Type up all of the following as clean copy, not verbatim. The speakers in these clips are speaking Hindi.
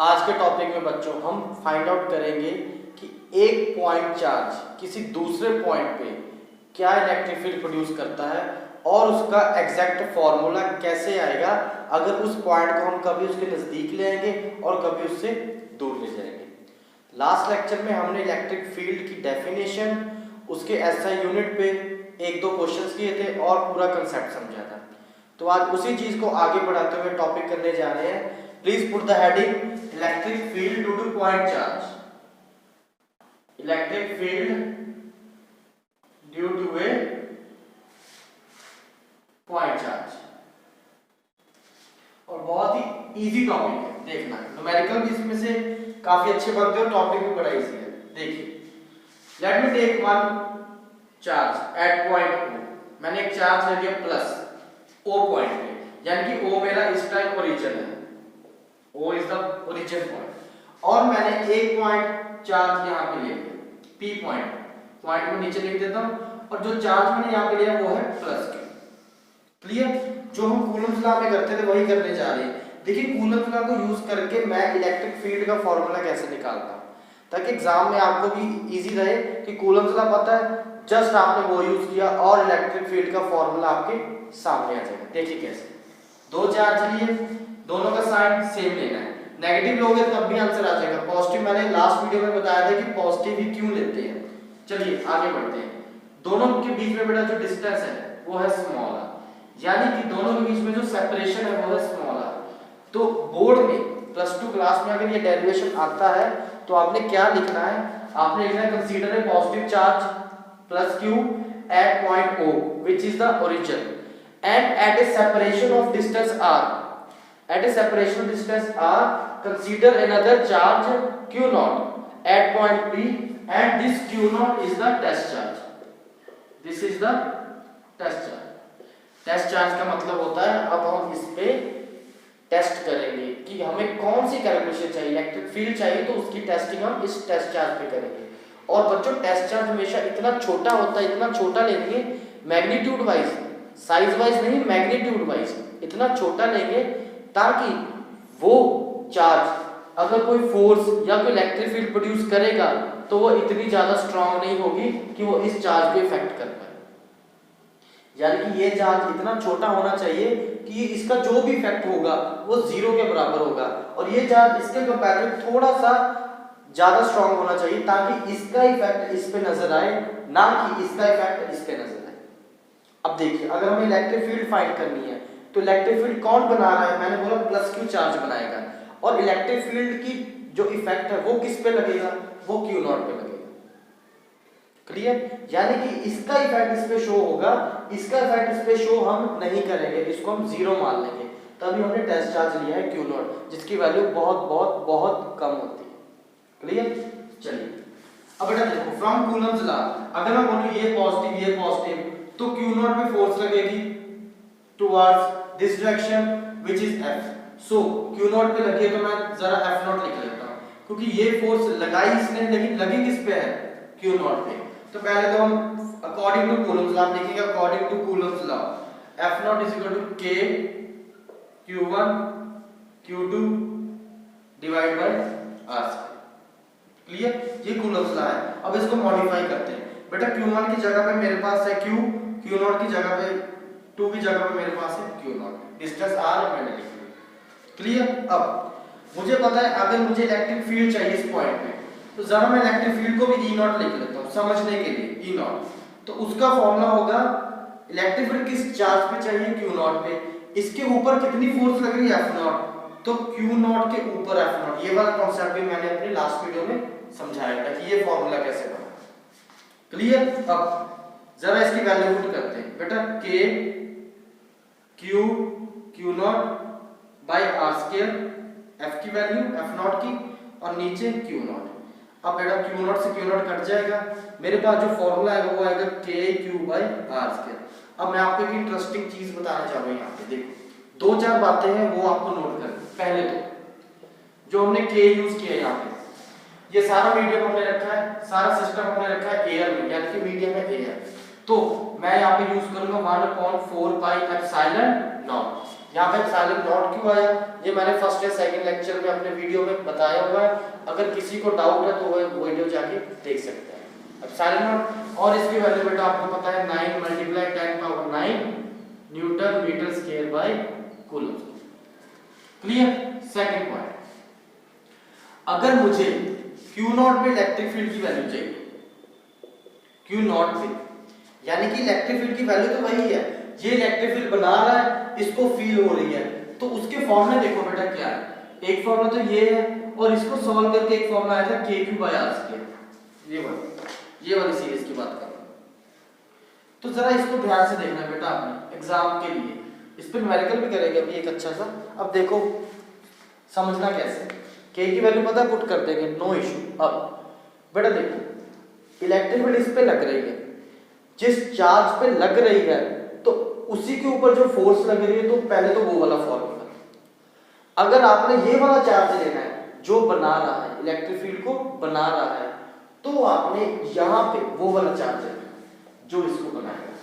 आज के टॉपिक में बच्चों हम फाइंड आउट करेंगे कि एक पॉइंट चार्ज किसी दूसरे पॉइंट पे क्या इलेक्ट्रिक फील्ड प्रोड्यूस करता है और उसका एग्जैक्ट फॉर्मूला कैसे आएगा अगर उस पॉइंट को हम कभी उसके नज़दीक ले आएंगे और कभी उससे दूर ले जाएंगे। लास्ट लेक्चर में हमने इलेक्ट्रिक फील्ड की डेफिनेशन, उसके एसआई यूनिट पे एक दो क्वेश्चंस किए थे और पूरा कंसेप्ट समझा था। तो आज उसी चीज को आगे बढ़ाते हुए टॉपिक करने जा रहे हैं। Please put the heading electric field due to point charge. Electric field due to a point charge. और बहुत ही इजी टॉपिक है, देखना न्यूमेरिकल भी इसमें से काफी अच्छे बनते हो, टॉपिक भी बड़ा इजी है। देखिए, let me take one charge at point O। मैंने एक चार्ज ले लिया प्लस O पॉइंट पे, यानी कि O मेरा इस टाइम ओरिजिन है, O is the origin point. और मैंने एक पॉइंट चार्ज यहाँ पे ले लिया P पॉइंट को नीचे लिख देता हूँ, और जो चार्ज मैंने यहाँ पे लिया वो है प्लस Q। क्लियर? जो हम कूलम्ब्स लॉ में करते थे वही करने जा रहे हैं। देखिए, कूलम्ब्स लॉ को यूज करके मैं इलेक्ट्रिक फील्ड का फॉर्मूला कैसे निकालता हूँ, ताकि एग्जाम में आपको भी इजी रहे कि कूलम्ब्स लॉ पता है, जस्ट आपने वो यूज किया और इलेक्ट्रिक फील्ड का फॉर्मूला आपके सामने आ जाएगा। देखिए कैसे, दो चार्ज लिए, दोनों का साइन सेम लेना है। नेगेटिव लोगे तब भी आंसर आ जाएगा। पॉजिटिव मैंने लास्ट वीडियो में बताया था कि पॉजिटिव ही क्यों लेते हैं। चलिए आगे बढ़ते हैं। दोनों के बीच में बेटा जो डिस्टेंस है वो है स्मॉल r, यानी कि दोनों के बीच में जो सेपरेशन है वो है स्मॉल r। तो बोर्ड में +2 क्लास में अगर ये डेरिवेशन आता है तो आपने क्या लिखना है, आपने लिखना है consider a positive charge plus Q at point O which is the origin and at a separation of distance r, at a separation of distance r consider another charge Q naught at point P and this Q naught is the test charge. This is the test charge. Test charge का मतलब होता है अब हम इस पे टेस्ट करेंगे कि हमें कौन सी कैलकुलेशन चाहिए, इलेक्ट्रिक फील्ड चाहिए तो उसकी टेस्टिंग हम इस टेस्ट चार्ज पे करेंगे। और बच्चों टेस्ट चार्ज हमेशा इतना छोटा होता है, इतना छोटा लेंगे मैग्नीट्यूड वाइज, साइज वाइज नहीं, मैग्नीट्यूड वाइज इतना छोटा लेंगे ताकि वो चार्ज अगर कोई फोर्स या कोई इलेक्ट्रिक फील्ड प्रोड्यूस करेगा तो वो इतनी ज्यादा स्ट्रांग नहीं होगी कि वो इस चार्ज को इफेक्ट कर पाए। यानी कि ये चार्ज इतना छोटा होना चाहिए कि इसका जो भी इफेक्ट होगा वो 0 के बराबर होगा, और ये चार्ज इसके कंपैरेटिव थोड़ा सा ज्यादा स्ट्रांग होना चाहिए ताकि इसका इफेक्ट इस पे नजर आए, ना कि इसका इफेक्ट इस पे नजर आए। अब देखिए, अगर हमें इलेक्ट्रिक फील्ड फाइंड करनी है तो इलेक्ट्रिक फील्ड कौन बना रहा है, मैंने बोला +Q चार्ज बनाएगा, और इलेक्ट्रिक फील्ड की जो इफेक्ट है वो किस पे लगेगा, वो Q नॉट पे लगेगा। क्लियर? यानी कि इसका इफेक्ट इस पे शो होगा, इसका इफेक्ट इस पे शो हम नहीं करेंगे, इसको हम 0 मान लेंगे। तभी हमने टेस्ट चार्ज लिया है Q नॉट, जिसकी वैल्यू बहुत बहुत बहुत कम होती है। क्लियर? चलिए अब बेटा देखो, फ्रॉम कूलम्ब्स लॉ अगर मैं बोलूं ये पॉजिटिव तो Q नॉट पे फोर्स लगेगी towards this direction which is F। So Q naught पे लगी है तो मैं जरा F नॉट लिख लेता हूं, क्योंकि ये फोर्स लगाई इसने, लेकिन लगी किस पे है, Q नॉट पे। तो पहले तो हम अकॉर्डिंग टू कूलम्ब्स लॉ लिखेंगे, according to Coulomb's law F naught is equal to K Q1 Q2 divide by R। Clear? ये कूलम्ब्स लॉ है। अब इसको मॉडिफाई करते हैं। बेटा Q1 की जगह पे मेरे पास है Q, Q नॉट की जगह पे 2 की जगह पे मेरे पास है Q नॉट, डिस्टेंस R मैंने लिख लिया। क्लियर? अब मुझे पता है अगर मुझे इलेक्ट्रिक फील्ड चाहिए इस पॉइंट पे, तो जरा मैं इलेक्ट्रिक फील्ड को भी E नॉट लिख लेता हूं समझने के लिए, E नॉट। तो उसका फॉर्मूला होगा इलेक्ट्रिक फील्ड किस चार्ज पे चाहिए, Q नॉट पे, इसके ऊपर कितनी फोर्स लग रही है, F नॉट, तो Q नॉट के ऊपर F नॉट। ये वाला कांसेप्ट भी मैंने अपने लास्ट वीडियो में समझाया था कि ये फॉर्मूला कैसे बना। क्लियर? अब जरा इसकी वैल्यू पुट करते हैं। बेटा K Q naught by R square, F की वैल्यू F नॉट की, और नीचे Q नॉट। अब बेटा Q नॉट से Q नॉट कट जाएगा, मेरे पास जो फॉर्मूला है वो आएगा KQ बाय R स्क्वायर। अब मैं आपको एक इंटरेस्टिंग चीज बताना चाह रहा हूं, यहाँ पे देखो 2-4 बातें हैं वो आपको नोट करनी। पहले तो जो हमने K यूज किया यहाँ पे, ये सारा मीडियम हमने रखा है, सारा सिस्टम हमने रखा है एयर में, यानी कि मीडियम है एयर। तो मैं यहाँ पे यूज करूंगा 1/4 पाई एप्सिलॉन नॉट। यहाँ पे एप्सिलॉन नॉट क्यों आया, ये मैंने फर्स्ट या सेकंड लेक्चर में अपने वीडियो में बताया हुआ है, अगर किसी को डाउट है तो वो वीडियो जाके देख सकते हैं। एप्सिलॉन नॉट और इसकी वैल्यू बेटा आपको पता है 9 × 10⁹ newton metre square by coulomb. Clear. Second point, अगर मुझे Q नॉट पे इलेक्ट्रिक फील्ड की वैल्यू चाहिए, Q नॉट पे, यानी कि इलेक्ट्रिक फील्ड की वैल्यू तो वही है, ये इलेक्ट्रिक फील्ड बना रहा है, इसको फील हो रही है, तो उसके फॉर्मूला देखो बेटा क्या है, एक फॉर्मूला तो ये है और इसको सॉल्व करके एक फॉर्मूला आया था KQ/R², ये वाली सीरीज की बात कर रहा हूं। तो जरा इसको ध्यान से देखना बेटा आपने एग्जाम के लिए, इस पे न्यूमेरिकल भी करेंगे अभी एक अच्छा सा। अब देखो समझना कैसे, K की वैल्यू पता पुट कर देंगे, नो इशू। अब बेटा देखो इलेक्ट्रिक फील्ड इस पे लग रही है, जिस चार्ज पे लग रही है तो उसी के ऊपर जो फोर्स लग रही है, तो पहले तो वो वाला फॉर्मूला, अगर आपने ये वाला चार्ज लेना है जो बना रहा है इलेक्ट्रिक फील्ड को बना रहा है, तो आपने यहाँ पे वो वाला चार्ज लेना जो इसको बनाएगा।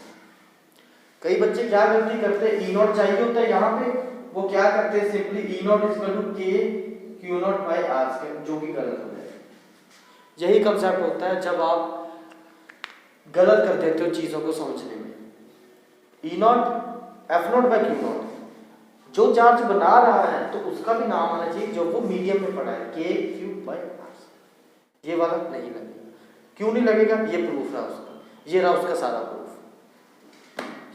कई बच्चे क्या गलती करते हैं, E नॉट चाहिए होता है यहाँ पे, वो क्या करते हैं simply E naught equal to KQ0/R², जो कि गलत हो जाएगा। यही कंसेप्ट होता है जब आप गलत कर देते हो चीजों को समझने में। E नॉट F0/Q0, जो चार्ज बना रहा है तो उसका भी नाम आना चाहिए जो वो मीडियम में पड़ा है, KQ/R²। ये वाला नहीं लगेगा, क्यों नहीं लगेगा, ये प्रूफ रहा उसका, ये रहा उसका सारा प्रूफ।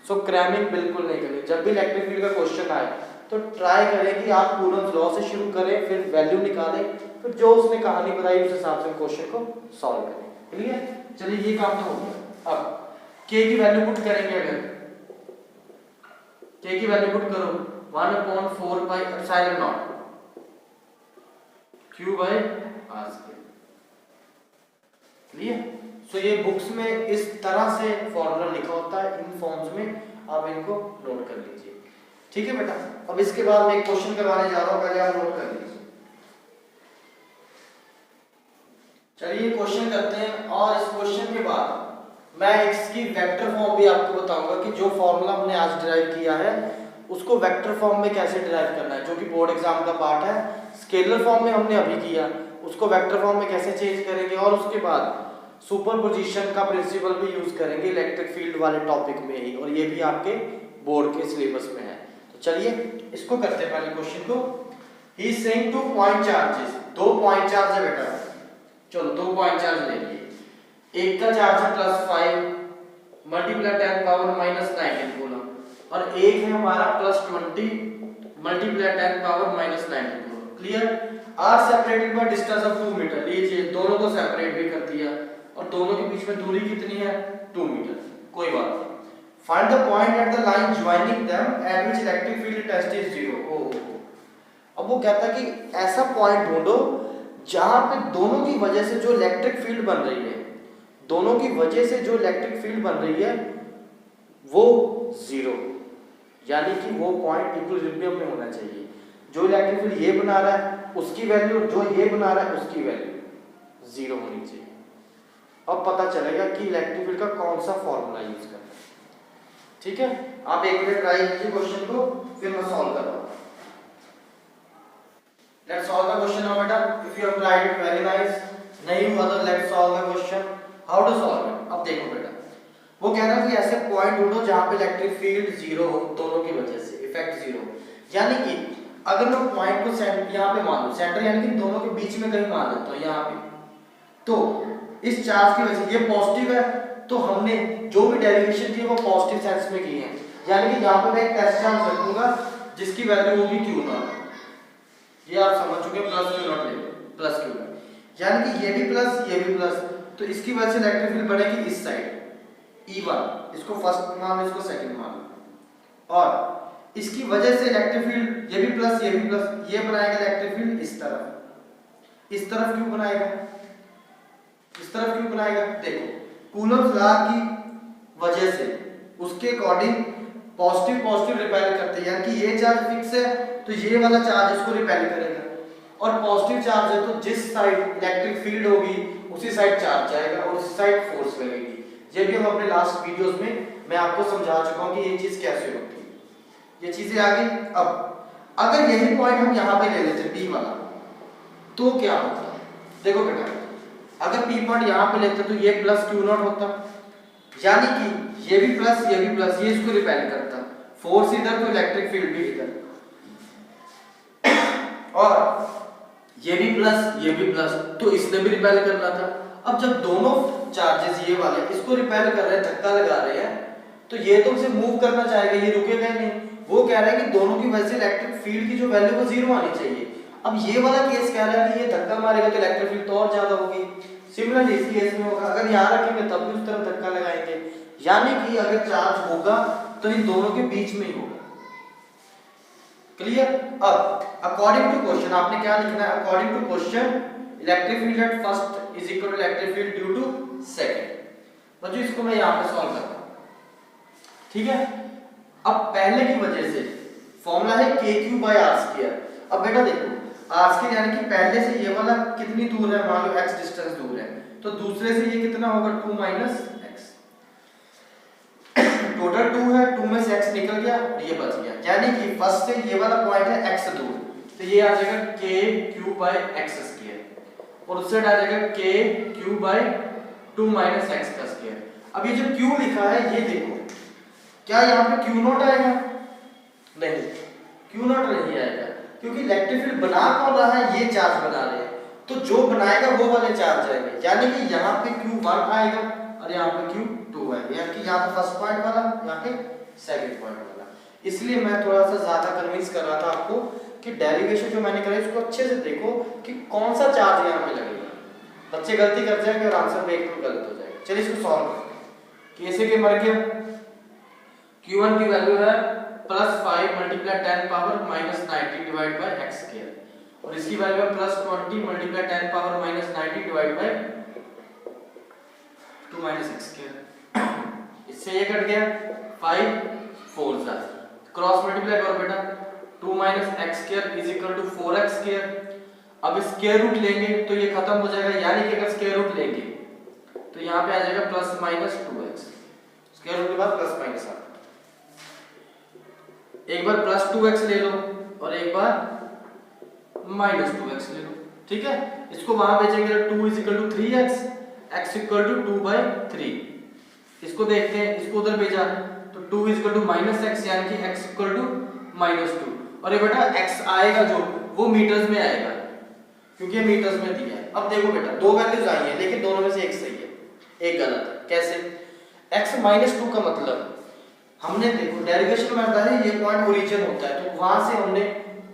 सो क्रैमिंग बिल्कुल नहीं करें, जब भी इलेक्ट्रिक फील्ड का क्वेश्चन आए तो ट्राई करें कि आप कूलम्स लॉ से शुरू करें, फिर वैल्यू निकालें, फिर जो उसने कहानी बताई उस हिसाब से क्वेश्चन को सॉल्व करें। क्लियर। चलिए ये काम तो हो गया। अब K की वैल्यू पुट करेंगे, अगर K की वैल्यू पुट करो 1/4πε0 Q/R²। क्लियर। सो ये बुक्स में इस तरह से फॉर्मूला लिखा होता है, इन फॉर्म्स में, आप इनको नोट कर लीजिए। ठीक है बेटा। अब इसके बाद मैं एक क्वेश्चन करवाने जा रहा हूं, पहले आप नोट कर लीजिए। चलिए क्वेश्चन करते हैं, और इस क्वेश्चन के बाद मैं इसकी वेक्टर फॉर्म भी आपको बताऊंगा कि जो फॉर्मूला हमने आज डिराइव किया है उसको वेक्टर फॉर्म में कैसे डिराइव करना है, जो कि बोर्ड एग्जाम का पार्ट है। स्केलर फॉर्म में हमने अभी किया, उसको वेक्टर फॉर्म में कैसे चेंज करेंगे, और उसके बाद सुपरपोजिशन का प्रिंसिपल भी यूज करेंगे इलेक्ट्रिक फील्ड वाले टॉपिक में ही, और ये भी आपके बोर्ड के सिलेबस में है। तो चलिए इसको करते हैं पहले क्वेश्चन को। He is saying 2 point charges, 2 point charge है बेटा, चलो 2 पॉइंट चार्ज ले लिए। एक का चार्ज है +5 × 10⁻⁻19 कूलम, और एक है हमारा +20 × 10⁻⁻19 coulomb. Clear. Are separated by distance of 2 metre, लीजिए दोनों को सेपरेट भी कर दिया, और दोनों के बीच में दूरी कितनी है, 2 मीटर, कोई बात नहीं। Find the point at the line joining them at which electric field intensity is 0। अब वो कहता है कि ऐसा पॉइंट ढूंढो जहां पे दोनों की वजह से जो इलेक्ट्रिक फील्ड बन रही है, दोनों की वजह से जो इलेक्ट्रिक फील्ड बन रही है वो 0, यानी कि वो पॉइंट इक्विलिब्रियम में होना चाहिए। जो इलेक्ट्रिक फील्ड ये बना रहा है उसकी वैल्यू, जो ये बना रहा है उसकी वैल्यू 0 होनी चाहिए। अब पता चलेगा कि इलेक्ट्रिक फील्ड का कौन सा फॉर्मूला यूज करना है। ठीक है, आप एक मिनट ट्राई कीजिए क्वेश्चन को, फिर मैं सॉल्व कर रहा हूं। Let's solve the question now बेटा। If you have tried it very nice, नहीं हुआ तो let's solve the question. How to solve it. अब देखो बेटा, वो कह रहा है कि ऐसे पॉइंट ढूंढो जहां पे इलेक्ट्रिक फील्ड 0 हो, दोनों की वजह से इफेक्ट 0 हो। यानी कि अगर मैं पॉइंट को सेंटर यहां पे मान लूं, सेंटर यानी कि दोनों के बीच में कहीं मान लेता हूं यहां पे, तो इस चार्ज की वजह से ये पॉजिटिव है, तो हमने जो भी डेरिवेशन की है वो पॉजिटिव सेंस में की है। यानी कि यहां पे मैं एक टेस्ट चार्ज रखूंगा जिसकी वैल्यू होगी Q0, ये आप समझ चुके, +Q0 ले, +Q0, यानी कि ये भी प्लस ये भी प्लस, तो इसकी वजह से इलेक्ट्रिक फील्ड बढ़ेगी इस साइड E1, इसको फर्स्ट मान लो, इसको सेकंड मान लो, और इसकी वजह से इलेक्ट्रिक फील्ड ये भी प्लस ये भी प्लस, ये बनाएगा इलेक्ट्रिक फील्ड इस तरफ क्यों बनाएगा, इस तरफ क्यों बनाएगा। देखो कूलम्स लॉ की वजह से उसके अकॉर्डिंग पॉजिटिव रिपेल करते हैं, यानी कि ये चार्ज फिक्स है तो ये वाला चार्ज इसको रिपेल करेगा, और पॉजिटिव चार्ज है तो जिस साइड इलेक्ट्रिक फील्ड होगी उसी साइड चार्ज जाएगा और उसी साइड फोर्स लगेगी। ये भी हम अपने लास्ट वीडियोस में मैं आपको समझा चुका हूं कि ये चीज कैसे होती है। ये चीजें आ गई। अब अगर यही पॉइंट हम यहाँ पे ले लेते P वाला तो क्या होता? देखो बेटा, अगर P पॉइंट यहाँ पे लेते तो ये प्लस क्यू नॉट होता, यानी कि ये भी प्लस ये इसको रिपेल करता, फोर्स इधर तो इलेक्ट्रिक फील्ड भी इधर, और ये भी प्लस तो इसने भी रिपेल करना था। अब जब दोनों चार्जेस ये वाले इसको रिपेल कर रहे हैं, धक्का लगा रहे हैं, तो ये तो उसे मूव करना चाहेगा, ये रुकेगा नहीं। वो कह रहा है कि दोनों की वजह से इलेक्ट्रिक फील्ड की जो वैल्यू वो जीरो आनी चाहिए। अब ये वाला केस कह रहा है कि ये धक्का मारेगा तो इलेक्ट्रिक फील्ड तो और ज्यादा होगी। सिमिलरली इस केस में होगा, अगर यहाँ रखेंगे तब भी उस तरफ धक्का लगाएंगे, यानी कि अगर चार्ज होगा तो इन दोनों के बीच में ही होगा। क्लियर? अब अकॉर्डिंग टू क्वेश्चन आपने क्या लिखना है? According to question electric field at first is equal to electric field due to second. बच्चों इसको मैं यहाँ पे सॉल्व करता हूँ, ठीक है? अब पहले की वजह से फॉर्मूला है kq/r²। अब बेटा देखो r² यानी कि पहले से ये वाला कितनी दूर है, मान लो x डिस्टेंस दूर है, तो दूसरे से ये कितना होगा 2 - x, टोटल 2 है, 2 में से x निकल गया और ये बच गया, यानी कि फर्स्ट से ये वाला पॉइंट है x दूर, तो ये आ जाएगा kq/x² और उससे आ जाएगा kq/2 - x²। अब ये जो q लिखा है ये देखो, क्या यहाँ पे q नॉट आएगा? नहीं, q नॉट नहीं आएगा, क्योंकि इलेक्ट्रिक फील्ड बना कौन रहा है? ये चार्ज बना रहे हैं, तो जो बनाएगा वो वाले चार्ज आएंगे, यानी कि यहाँ पे q1 आएगा और यहाँ पे q2 आएगा, यानी कि यहाँ पे फर्स्ट पॉइंट वाला, यहाँ पे सेकंड पॉइंट वाला। इसलिए मैं थोड़ा सा ज्यादा कन्विंस कर रहा था आपको कि डेरिवेशन जो मैंने कराई उसको अच्छे से देखो कि कौन सा चार्ज यहाँ पे लगेगा। बच्चे गलती कर जाएंगे और आंसर में एकदम गलत हो जाएगा। चलिए इसको सॉल्व करते हैं। कैसे के मर गया, q1 की वैल्यू है +5 × 10⁻⁻90 डिवाइड बाय x², और इसकी वैल्यू है +20 × 10⁻⁻90 डिवाइड बाय 2 - x²। इससे ये कट गया, 5 4 जा, क्रॉस मल्टीप्लाई करो बेटा, 2 - x² = 4x²। अब स्क्वायर रूट लेंगे तो ये खत्म हो जाएगा, यानी कि अगर स्क्वायर रूट लेंगे तो यहाँ पे आ जाएगा +-2x, स्क्वायर रूट के बाद प्लस आता, एक बार +2x ले लो और एक बार -2x ले लो, ठीक है? इसको वहां भेजेंगे तो 2 = 3x, x = 2/3। इसको देखते हैं, इसको उधर भेजा तो 2 = -x, यानी कि x = -2, और ये बेटा x आएगा जो वो मीटर्स में आएगा, क्योंकि ये मीटर्स में दिया है। अब देखो बेटा दो वैल्यूज आई हैं, लेकिन दोनों में से एक सही है एक गलत है। कैसे? x -2 का मतलब हमने देखो डेरिवेशन में आता है ये पॉइंट ओरिजिन होता है, तो वहां से हमने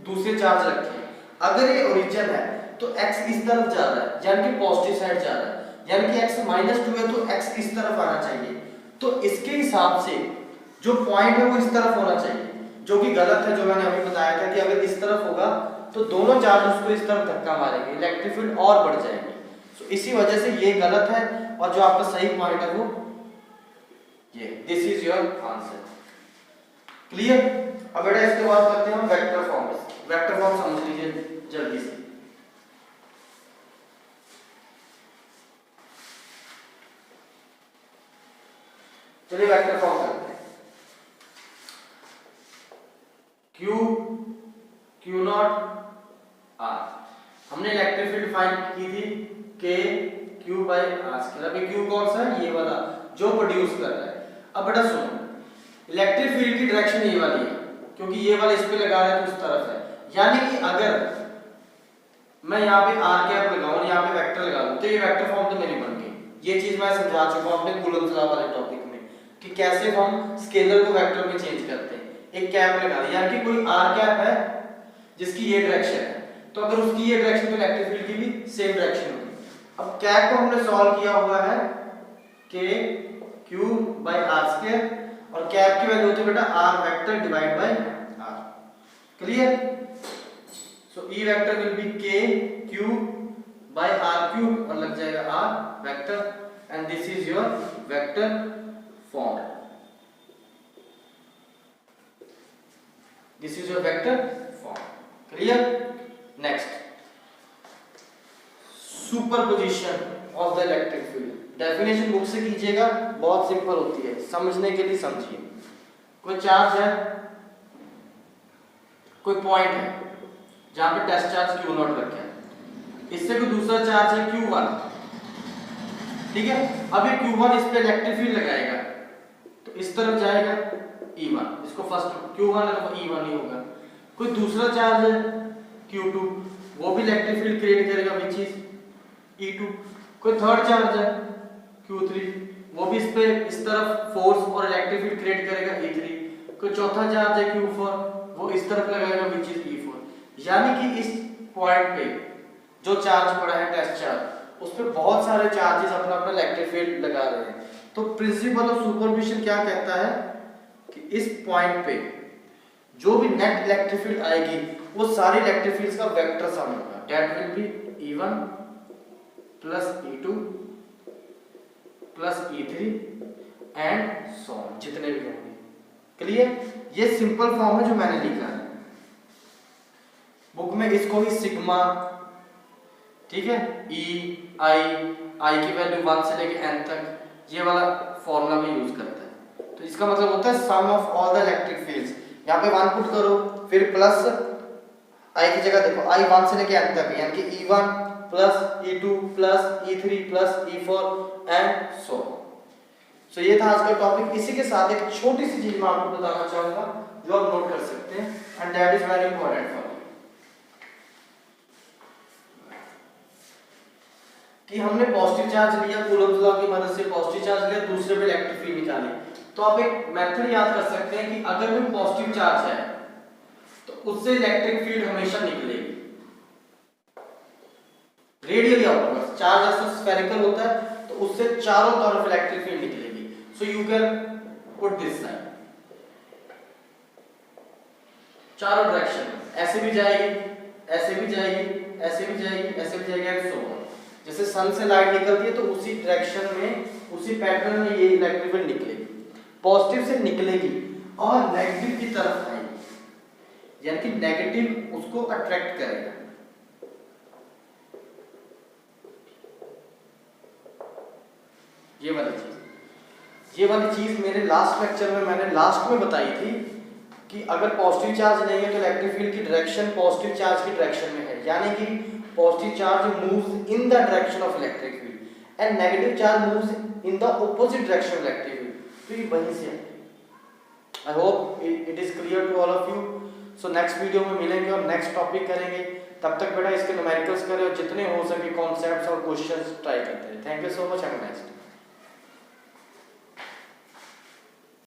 दूसरे चार्ज रखे हैं। अगर ये ओरिजिन है तो x इस तरफ जा रहा है, यानी कि पॉजिटिव साइड जा रहा है, यानी कि x -2 है तो x इस तरफ आना चाहिए, तो इसके हिसाब से जो पॉइंट है वो इस तरफ होना चाहिए, जो कि गलत है। जो मैंने अभी बताया था कि अगर इस तरफ होगा तो दोनों चार्ज उसको इस तरफ धक्का मारेंगे, इलेक्ट्रिक फील्ड और बढ़ जाएगी। तो इसी वजह से ये गलत है, और जो आपका सही पॉइंट है वो ये, this is your answer. Clear? अब बेटा इसके बाद करते हैं हम वेक्टर फॉर्म। वेक्टर फॉर्म समझ लीजिए जल्दी से। चलिए वेक्टर फॉर्म करते हैं। Q नॉट R, हमने इलेक्ट्रिक फील्ड फाइंड की थी kq/r²। अभी Q कौन सा है? ये वाला जो प्रोड्यूस कर रहा है। अब बेटा सुनो, इलेक्ट्रिक फील्ड की डायरेक्शन ये वाली है, क्योंकि ये वाला इस पे लगा रहा है तो उस तरफ है, यानी कि अगर मैं यहाँ पे r लगाऊं और यहाँ पे वेक्टर लगा दूं तो ये वेक्टर फॉर्म तो मेरी बन गई। ये चीज मैं समझा चुका हूं अपने कूलम्ब लॉ वाले टॉपिक में कि कैसे हम स्केलर को वेक्टर में चेंज करते हैं। एक कैप लगा दी, यानी कि कोई r है जिसकी ये डायरेक्शन है, तो अगर उसकी ये डायरेक्शन तो इलेक्ट्रिक फील्ड की भी सेम डायरेक्शन होगी। अब कैप को हमने सॉल्व किया हुआ है kq/r², और कैप की वैल्यू होती है बेटा r vector divide by r। Clear? So e vector will be kq/r³ और लग जाएगा r vector, and this is your vector form. This is your vector form. Clear? Next, superposition of the electric field. Definition book से कीजिएगा, बहुत सिंपल होती है, समझने के लिए समझिए। कोई चार्ज है कोई पॉइंट है जहां पे टेस्ट चार्ज Q नॉट रखा है, इससे कोई दूसरा चार्ज है Q1, ठीक है। अब ये Q1 इस पे इलेक्ट्रिक फील्ड लगाएगा तो इस तरफ जाएगा E1, इसको फर्स्ट Q1 है तो E1 ही होगा। कोई दूसरा चार्ज है Q2, वो भी इलेक्ट्रिक फील्ड क्रिएट करेगा विच इज E2। कोई थर्ड चार्ज है Q3, वो भी इस पे इस तरफ फोर्स और इलेक्ट्रिक फील्ड क्रिएट करेगा E3। कोई चौथा चार्ज है Q4, वो इस तरफ लगाएगा विच इज E4। यानी कि इस पॉइंट पे जो चार्ज पड़ा है टेस्ट चार्ज, उस पे बहुत सारे चार्जेस अपना अपना इलेक्ट्रिक फील्ड लगा रहे हैं। तो प्रिंसिपल ऑफ सुपरपोजिशन क्या कहता है कि इस पॉइंट पे जो भी नेट इलेक्ट्रिक फील्ड आएगी वो सारी इलेक्ट्रिक फील्ड्स का वेक्टर सम होगा, that will be E1 plus E2 plus E3 and so on, जितने भी होंगे। क्लियर? ये सिंपल फॉर्म है जो मैंने लिखा है बुक में, इसको ही सिग्मा, ठीक है, E I की वैल्यू 1 से लेके n तक, ये वाला फॉर्मूला में यूज करता है। तो इसका मतलब होता है sum of all the electric fields. यहाँ पे 1 पुट करो, फिर प्लस I की जगह देखो I 1 से लेके n तक, यानी कि E1 plus E2 plus E3 plus E4 and so. So ये था आज का टॉपिक। इसी के साथ एक छोटी सी चीज मैं आपको बताना चाहूंगा जो आप नोट कर सकते हैं, and that is very important for you, कि हमने पॉजिटिव चार्ज लिया, कूलम्ब लॉ की मदद से पॉजिटिव चार्ज लिया, दूसरे पे इलेक्ट्रिक फील्ड निकाली। तो आप एक मेथड याद कर सकते हैं कि अगर कोई पॉजिटिव चार्ज है तो उससे इलेक्ट्रिक फील्ड हमेशा निकलेगी रेडियली आउटवर्ड्स। चार्ज ऐसा स्फेरिकल होता है तो उससे चारों तरफ इलेक्ट्रिक फील्ड निकलेगी। So you can put this side, चारों डायरेक्शन, ऐसे भी जाएगी, ऐसे भी जाएगी, ऐसे भी जाएगी, ऐसे भी जाएगी एंड सो ऑन। जैसे सन से लाइट निकलती है तो उसी डायरेक्शन में, उसी पैटर्न में ये इलेक्ट्रिक फील्ड निकलेगी, पॉजिटिव से निकलेगी और नेगेटिव की तरफ आएगी, यानी कि नेगेटिव उसको अट्रैक्ट करेगा। ये वाली चीज मेरे लास्ट लेक्चर में मैंने लास्ट में बताई थी कि अगर पॉजिटिव चार्ज लेंगे तो इलेक्ट्रिक फील्ड की डायरेक्शन पॉजिटिव चार्ज की डायरेक्शन में है, यानी कि positive charge moves in the direction of electric field and negative charge moves in the opposite direction of electric field. तो ये वहीं से है। I hope it is clear to all of you. So next video में मिलेंगे और नेक्स्ट टॉपिक करेंगे। तब तक बेटा इसके न्यूमेरिकल्स करें और जितने हो सके कॉन्सेप्ट्स और क्वेश्चंस ट्राई करते हैं। Thank you so much, have a nice day.